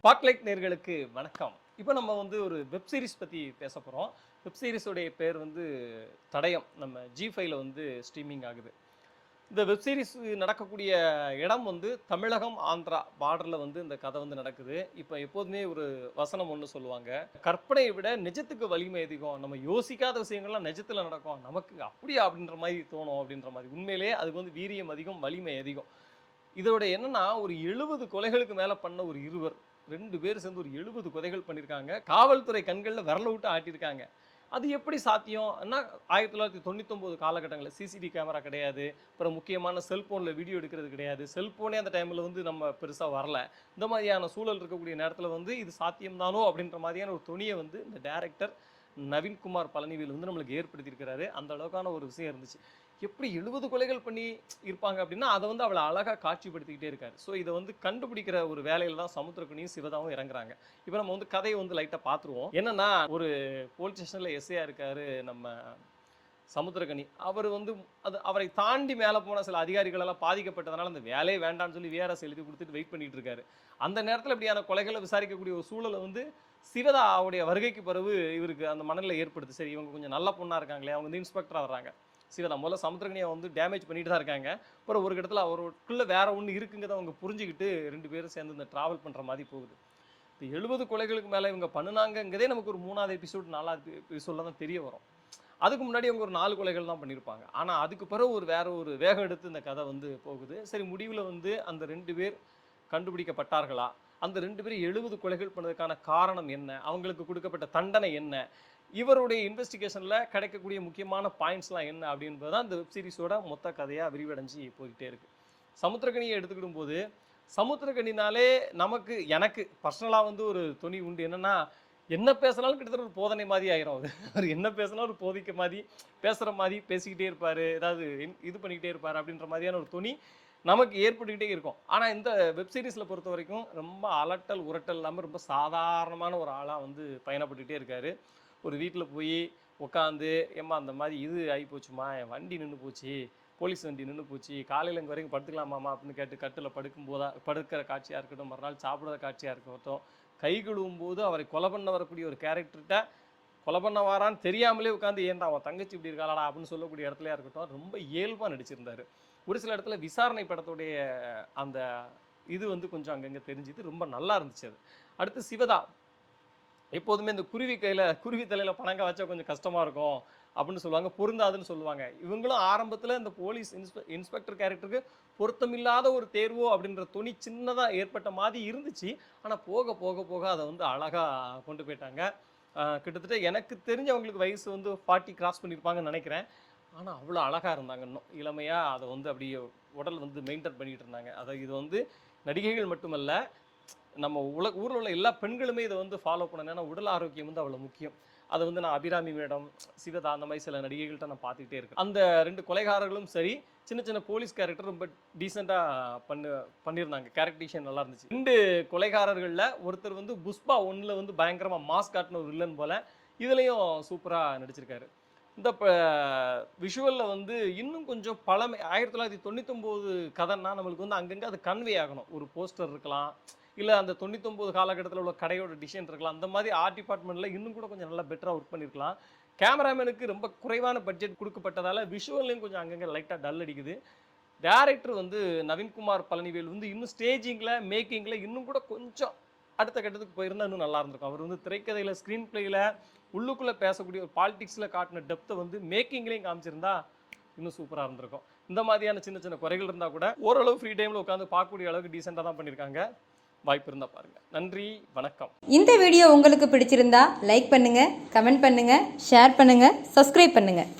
Spotlight நேர்களுக்கு வணக்கம். இப்போ நம்ம ஒரு வெப் சீரிஸ் பற்றி பேச போகிறோம். வெப் சீரிஸோடைய பேர் தடயம். நம்ம ஜி5ல ஸ்ட்ரீமிங் ஆகுது. இந்த வெப் சீரிஸ் நடக்கக்கூடிய இடம் தமிழகம் ஆந்திரா பார்டரில் இந்த கதை நடக்குது. இப்போ எப்போதுமே ஒரு வசனம் ஒன்று சொல்லுவாங்க, கற்பனையை விட நிஜத்துக்கு வலிமை அதிகம். நம்ம யோசிக்காத விஷயங்கள்லாம் நிஜத்தில் நடக்கும், நமக்கு அப்படியா அப்படின்ற மாதிரி தோணும் அப்படின்ற மாதிரி. உண்மையிலே அதுக்கு வீரியம் அதிகம், வலிமை அதிகம். இதோட என்னன்னா, ஒரு 70 கொலைகளுக்கு மேலே பண்ண ஒரு இருவர் 2 பேர் சேர்ந்து ஒரு 70 கொலைகள் பண்ணியிருக்காங்க. காவல்துறை கண்களில் விரல விட்டு ஆட்டியிருக்காங்க. அது எப்படி சாத்தியம்? 1999 காலகட்டங்களில் சிசிடிவி கேமரா கிடையாது. அப்புறம் முக்கியமான செல்ஃபோனில் வீடியோ எடுக்கிறது கிடையாது. செல்ஃபோனே அந்த டைமில் நம்ம பெருசாக வரல. இந்த மாதிரியான சூழல் இருக்கக்கூடிய நேரத்தில் இது சாத்தியம்தானோ அப்படின்ற மாதிரியான ஒரு துணியை இந்த டைரக்டர் நவீன்குமார் பழனிவேல் நம்மளுக்கு ஏற்படுத்தியிருக்கிறாரு. அந்த அளவுக்கான ஒரு விஷயம் இருந்துச்சு. எப்படி 70 கொலைகள் பண்ணி இருப்பாங்க அப்படின்னா அதை அவளை அழகாக காட்சிப்படுத்திக்கிட்டே இருக்காரு. ஸோ இதை கண்டுபிடிக்கிற ஒரு வேலையில் தான் சமுத்திரக்கனியும் சிவதாவும் இறங்குறாங்க. இப்போ நம்ம கதையை லைட்டாக பார்த்துருவோம். என்னன்னா, ஒரு போலீஸ் ஸ்டேஷனில் எஸ்ஐயா இருக்காரு நம்ம சமுத்திரக்கனி. அவர் அவரை தாண்டி மேலே போன சில அதிகாரிகளெல்லாம் பாதிக்கப்பட்டதுனால அந்த வேலையே வேண்டான்னு சொல்லி விஆர்எஸ் எழுதி கொடுத்துட்டு வெயிட் பண்ணிட்டு இருக்காரு. அந்த நேரத்தில் இப்படியான கொலைகளை விசாரிக்கக்கூடிய ஒரு சூழலை சிவதா அவருடைய வருகைக்கு பிறகு இவருக்கு அந்த மனநிலை ஏற்படுது. சரி, இவங்க கொஞ்சம் நல்ல பொண்ணாக இருக்காங்களே, அவங்க இன்ஸ்பெக்டராக வர்றாங்க. சிவதா முதல்ல சமுத்திரக்கனியை டேமேஜ் பண்ணிட்டு தான் இருக்காங்க. அப்புறம் ஒரு இடத்துல அவருக்குள்ள வேற ஒன்று இருக்குங்கிறத அவங்க புரிஞ்சுக்கிட்டு 2 பேரும் சேர்ந்து இந்த ட்ராவல் பண்ணுற மாதிரி போகுது. இந்த 70 கொலைகளுக்கு மேலே இவங்க பண்ணினாங்கிறதே நமக்கு ஒரு 3வது எபிசோட் 4வது எபிசோடில் தான் தெரிய வரும். அதுக்கு முன்னாடி அவங்க ஒரு 4 கொலைகள் தான் பண்ணியிருப்பாங்க. ஆனால் அதுக்கு பிறகு வேற ஒரு வேகம் எடுத்து இந்த கதை போகுது. சரி, முடிவில் அந்த 2 பேர் கண்டுபிடிக்கப்பட்டார்களா? அந்த 2 பேரும் 70 கொலைகள் பண்ணதுக்கான காரணம் என்ன? அவங்களுக்கு கொடுக்கப்பட்ட தண்டனை என்ன? இவருடைய இன்வெஸ்டிகேஷனில் கிடைக்கக்கூடிய முக்கியமான பாயிண்ட்ஸ்லாம் என்ன அப்படின்றது தான் இந்த வெப் சீரிஸோட மொத்த கதையாக விரிவடைஞ்சு போய்கிட்டே இருக்குது. சமுத்திரக்கனியை எடுத்துக்கிடும் போது, சமுத்திரக்கனினாலே எனக்கு பர்சனலாக ஒரு துணி உண்டு. என்னென்னா, என்ன பேசினாலும் கிட்டத்தட்ட ஒரு போதனை மாதிரி ஆயிரும். அவர் என்ன பேசினாலும் ஒரு போதிக்க மாதிரி பேசுகிற மாதிரி பேசிக்கிட்டே இருப்பார், ஏதாவது இது பண்ணிக்கிட்டே இருப்பார் அப்படின்ற மாதிரியான ஒரு துணி நமக்கு ஏற்பட்டுக்கிட்டே இருக்கும். ஆனால் இந்த வெப் சீரிஸில் பொறுத்த வரைக்கும் ரொம்ப அலட்டல் உரட்டல் இல்லாமல் ரொம்ப சாதாரணமான ஒரு ஆளாக பயணப்பட்டுக்கிட்டே இருக்கார். ஒரு வீட்டில் போய் உட்காந்து, ஏம்மா அந்த மாதிரி இது ஆகி போச்சுமா, என் வண்டி நின்று போச்சு, போலீஸ் வண்டி நின்று போச்சு, காலையில் இங்கே வரைக்கும் படுத்துக்கலாமாம்மா அப்படின்னு கேட்டு கட்டில் படுக்கிற காட்சியாக இருக்கட்டும், மறுநாள் சாப்பிட்ற காட்சியாக இருக்கட்டும், கை கழுவும் போது அவரை கொலை பண்ண வரக்கூடிய ஒரு கேரக்டர்கிட்ட கொலை பண்ண வாரான்னு தெரியாமலே உட்காந்து, ஏன்டா அவன் தங்கச்சி இப்படி இருக்காளா அப்படின்னு சொல்லக்கூடிய இடத்துலையா இருக்கட்டும், ரொம்ப இயல்பாக நடிச்சிருந்தார். ஒரு சில இடத்துல விசாரணை படத்துடைய அந்த இது கொஞ்சம் அங்கங்கே தெரிஞ்சுது, ரொம்ப நல்லா இருந்துச்சு அது. அடுத்து சிவதா. எப்போதுமே இந்த குருவி தலையில் பணங்க வச்சா கொஞ்சம் கஷ்டமாக இருக்கும் அப்படின்னு சொல்லுவாங்க, பொருந்தாதுன்னு சொல்லுவாங்க. இவங்களும் ஆரம்பத்தில் இந்த போலீஸ் இன்ஸ்பெக்டர் கேரக்டருக்கு பொருத்தமில்லாத ஒரு தேர்வோ அப்படின்ற துணி சின்னதாக ஏற்பட்ட மாதிரி இருந்துச்சு. ஆனால் போக போக போக அதை அழகாக கொண்டு போயிட்டாங்க. கிட்டத்தட்ட எனக்கு தெரிஞ்சவங்களுக்கு வயசு 40 கிராஸ் பண்ணியிருப்பாங்கன்னு நினைக்கிறேன். ஆனால் அவ்வளோ அழகாக இருந்தாங்க. இன்னும் இளமையாக அதை அப்படியே உடல் மெயின்டைன் பண்ணிகிட்டு இருந்தாங்க. அதை இது நடிகைகள் மட்டுமல்ல, நம்ம ஊரில் உள்ள எல்லா பெண்களுமே இதை ஃபாலோ பண்ணணும். ஏன்னா உடல் ஆரோக்கியம் அவ்வளோ முக்கியம். அதை நான் அபிராமி மேடம், சிவதா, அந்த மாதிரி சில நடிகைகள்கிட்ட நான் பார்த்துக்கிட்டே இருக்கேன். அந்த 2 கொலைகாரர்களும் சரி, சின்ன சின்ன போலீஸ் கேரக்டர் ரொம்ப டீசெண்டாக பண்ணியிருந்தாங்க. கேரக்டரைசேஷன் நல்லா இருந்துச்சு. 2 கொலைகாரர்களில் ஒருத்தர் புஷ்பா 1ல் பயங்கரமாக மாஸ் காட்டின ஒரு வில்லன் போல், இதுலேயும் சூப்பராக நடிச்சிருக்காரு. இந்த விஷுவலில் இன்னும் கொஞ்சம் பழமை 1999 கதைன்னா நம்மளுக்கு அங்கங்கே அது கன்வே ஆகணும். ஒரு போஸ்டர் இருக்கலாம், இல்லை அந்த 99 காலகட்டத்தில் உள்ள கடையோட டிசைன் இருக்கலாம். அந்த மாதிரி ஆர்ட் டிபார்ட்மெண்ட்டில் இன்னும் கூட கொஞ்சம் நல்லா பெட்டராக ஒர்க் பண்ணியிருக்கலாம். கேமராமேனுக்கு ரொம்ப குறைவான பட்ஜெட் கொடுக்கப்பட்டதால் விஷுவல்லையும் கொஞ்சம் அங்கங்கே லைட்டாக டல் அடிக்குது. டேரக்டர் நவீன்குமார் பழனிவேல் இன்னும் ஸ்டேஜிங்கில் மேக்கிங்கில் இன்னும் கூட கொஞ்சம் அடுத்த கட்டத்துக்கு போயிருந்தால் இன்னும் நல்லா இருந்திருக்கும். அவர் திரைக்கதையில் ஸ்க்ரீன் பிளேயில் உள்ளுக்குள்ளே பேசக்கூடிய ஒரு பாலிடிக்ஸில் காட்டின டெப்த்தை மேக்கிங்லேயும் காமிச்சிருந்தா இன்னும் சூப்பராக இருந்திருக்கும். இந்த மாதிரியான சின்ன சின்ன குறைகள் இருந்தால் கூட ஓரளவு ஃப்ரீ டைமில் உட்காந்து பார்க்கக்கூடிய அளவுக்கு டீசெண்டாக தான் பண்ணியிருக்காங்க. வாய்ப்பு இருந்தால் பாருங்கள். நன்றி, வணக்கம். இந்த வீடியோ உங்களுக்கு பிடிச்சிருந்தா லைக் பண்ணுங்கள், கமெண்ட் பண்ணுங்கள், ஷேர் பண்ணுங்கள், சப்ஸ்கிரைப் பண்ணுங்கள்.